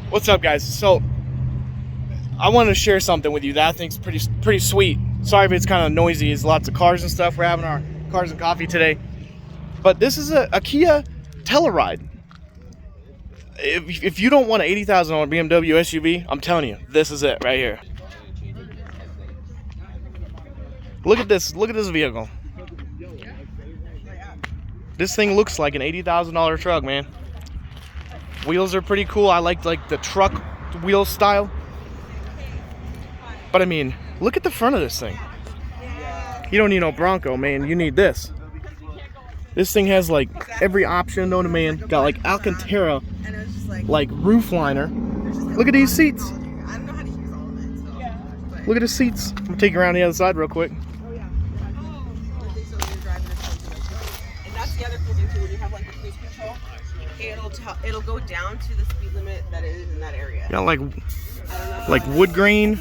What's up, guys? So I want to share something with you that I think's pretty sweet. Sorry if it's kind of noisy. There's lots of cars and stuff. We're having our cars and coffee today. But this is a Kia Telluride. If you don't want an $80,000 BMW SUV, I'm telling you, this is it right here. Look at this. Look at this vehicle. This thing looks like an $80,000 truck, man. Wheels are pretty cool. I like the truck wheel style. But I mean, look at the front of this thing. You don't need no Bronco, man. You need this. This thing has like every option known to man. Got like Alcantara, like roof liner. Look at these seats. Look at the seats. I'm gonna take you around the other side real quick. And that's the other cool thing too. When you have like the cruise control, it'll go down to the speed limit that it is in that area. Got like wood grain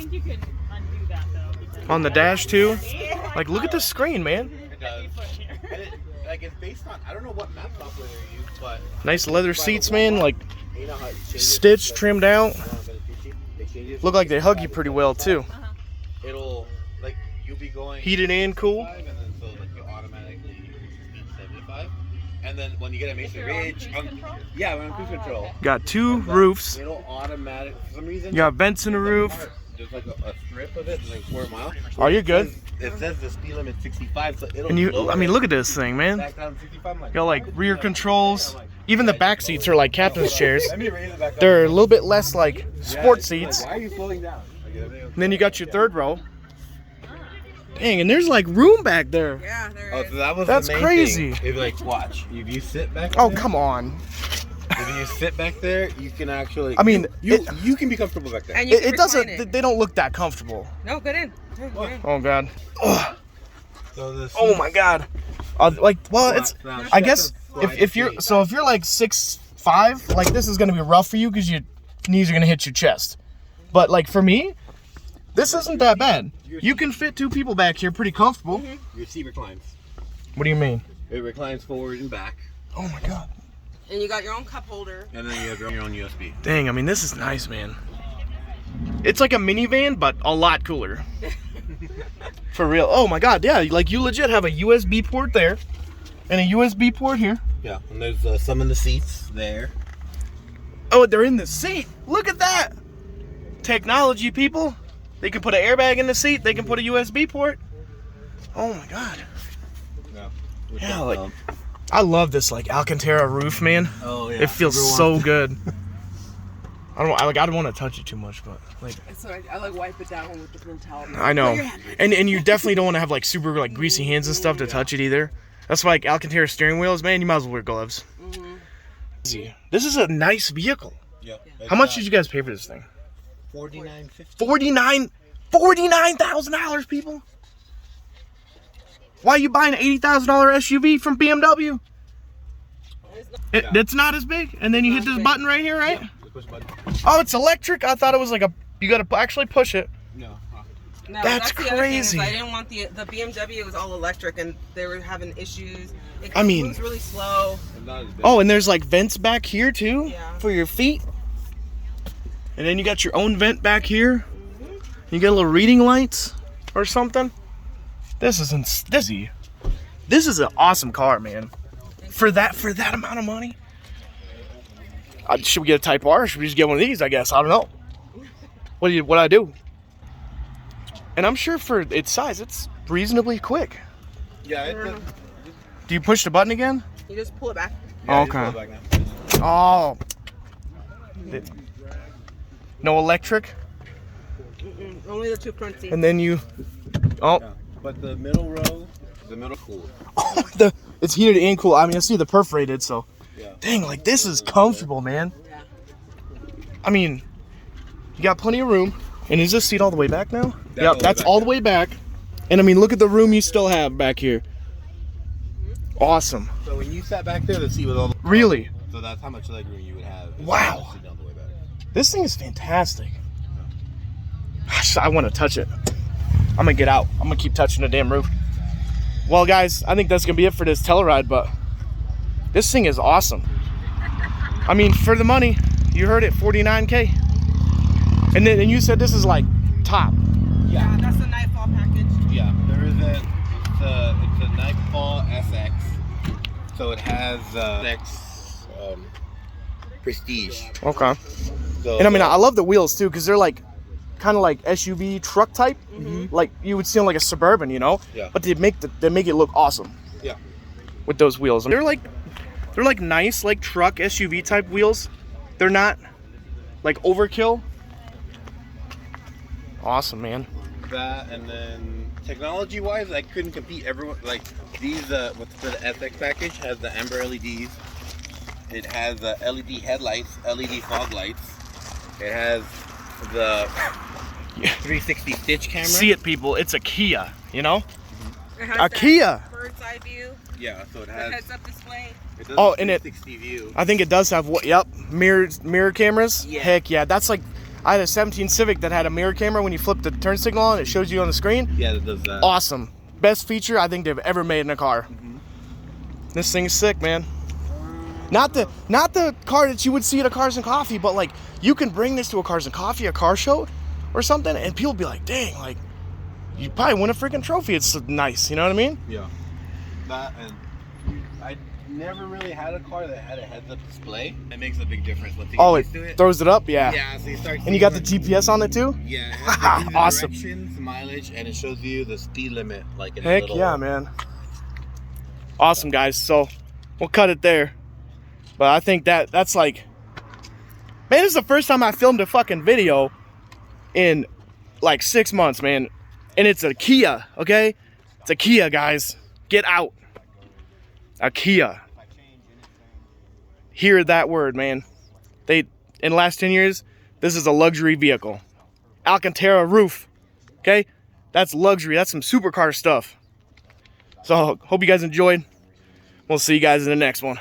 on the dash too. Like, look at the screen, man. It does. Like, it's based on, I don't know what map software they use, but Nice leather seats, man. Like stitched, trimmed out. Look like they hug you pretty well too. it'll, like, you'll be going Heated and cool. and then so like you automatically speed 75, and then when you get a Mason Ridge, yeah, when on cruise control, Got two roofs. it'll automatic for some reason. You got vents in the roof. There's like a strip of it, like 4 mile. Oh, you're good. It says the speed limit 65, so it'll. And you, lower I mean, it look at this thing, man. back down to 65. I'm like, Got like rear controls. Even the back seats are like captain's chairs. let me raise it back up. They're a little bit less like sport seats. Why are you slowing down? Like, everything And then you got your third row. Dang, and there's like room back there. Yeah, there Oh, is. so that was That's the main crazy. Thing. If like, watch, if you sit back. Oh, there, come on. If you sit back there, you can actually. I mean, you can be comfortable back there. And you It can doesn't, recline it. they don't look that comfortable. No, get in. Get in. Oh, God. Ugh. So this. Oh, my God. Like, well, it's, I guess if you're like 6'5", like this is going to be rough for you because your knees are going to hit your chest. But like for me, this isn't that bad. You can fit two people back here pretty comfortable. Your seat reclines. What do you mean? It reclines forward and back, Oh, my God. And you got your own cup holder. and then you have your own USB. Dang, I mean, this is nice, man. It's like a minivan, but a lot cooler. For real. Oh my God, yeah, like you legit have a USB port there and a USB port here. Yeah, and there's some in the seats there. Oh, they're in the seat. Look at that. Technology, people. They can put an airbag in the seat. They can put a USB port. Oh my God. Yeah. Yeah, like, I love this like Alcantara roof, man. Oh yeah. It feels so good. I don't want to touch it too much, but like So I like wipe it down with the clean towel. I know, and you definitely don't want to have like super like greasy hands and stuff to touch it either. That's why like Alcantara steering wheels, man. You might as well wear gloves. This is a nice vehicle. Yeah. How much did you guys pay for this thing? $49.50. $49,000, people. Why are you buying an $80,000 SUV from BMW? It's not as big, and then you hit this button right here, right? Push button. Oh, it's electric. I thought it was like you gotta actually push it. No. No, That's the other thing is crazy. I didn't want the BMW was all electric and they were having issues. I mean- moves really slow. Not as big. Oh, and there's like vents back here too Yeah. for your feet. And then you got your own vent back here. You got little reading lights or something. This is This is an awesome car, man. For that amount of money. Should we get a Type R? Or should we just get one of these? I guess I don't know. What do I do? And I'm sure for its size, it's reasonably quick. Yeah. Do you push the button again? You just pull it back. Okay. Oh. No electric, Only the two front seats. and then you. Oh, But the middle row, cool. it's heated and cool. I mean, I see the perforated, so. Yeah. Dang, like this is comfortable, man. Yeah. I mean, you got plenty of room. And is this seat all the way back now? That's all the way that's back, all yeah. the way back. And I mean, look at the room you still have back here. Awesome. So when you sat back there, the seat was all. Really? So that's how much leg room you would have. if you Wow. sit down the way back. This thing is fantastic. Gosh, I want to touch it. I'm going to get out. I'm going to keep touching the damn roof. Well, guys, I think that's going to be it for this Telluride, but this thing is awesome. I mean, for the money, You heard it, 49K. And then you said this is like top. Yeah, that's the Nightfall package. Yeah, there is it's a Nightfall SX. So it has SX Prestige. Okay. So, And I mean, I love the wheels too, because they're like kind of like SUV truck type, like you would see on like a Suburban, you know. Yeah. But they make it look awesome. Yeah. With those wheels, and they're like nice, like truck SUV type wheels. They're not like overkill. Awesome, man. That, and then technology wise, I couldn't compete. Everyone like these with the SX package has the amber LEDs. It has LED headlights, LED fog lights. It has the 360 stitch camera. See it, people. It's a Kia, you know. It has A that Kia. bird's eye view. Yeah, so it The has. heads-up display. It does Oh, a and it- 360 view. I think it does have what? Yep, mirror cameras. Yeah. Heck yeah, that's like I had a 17 Civic that had a mirror camera. When you flip the turn signal on, it shows you on the screen. Yeah, it does that. Awesome, best feature I think they've ever made in a car. This thing's sick, man. Not the car that you would see at a Cars and Coffee, but like you can bring this to a Cars and Coffee, a car show, or something, and people be like, "Dang, like you probably win a freaking trophy." It's nice, you know what I mean? Yeah. That, and I never really had a car that had a heads-up display. It makes a big difference once you get Oh, it used to it. throws it up, yeah. Yeah, so you start. And you got the seeing, GPS on it too? Yeah, it has the Awesome. directions, mileage, and it shows you the speed limit, like in a Heck little. yeah, man. Awesome, guys. So we'll cut it there. But I think that's like, man, this is the first time I filmed a fucking video in like 6 months, man. And it's a Kia, okay? It's a Kia, guys. Get out. A Kia. Hear that word, man. In the last 10 years, this is a luxury vehicle. Alcantara roof, okay? That's luxury. That's some supercar stuff. So, hope you guys enjoyed. We'll see you guys in the next one.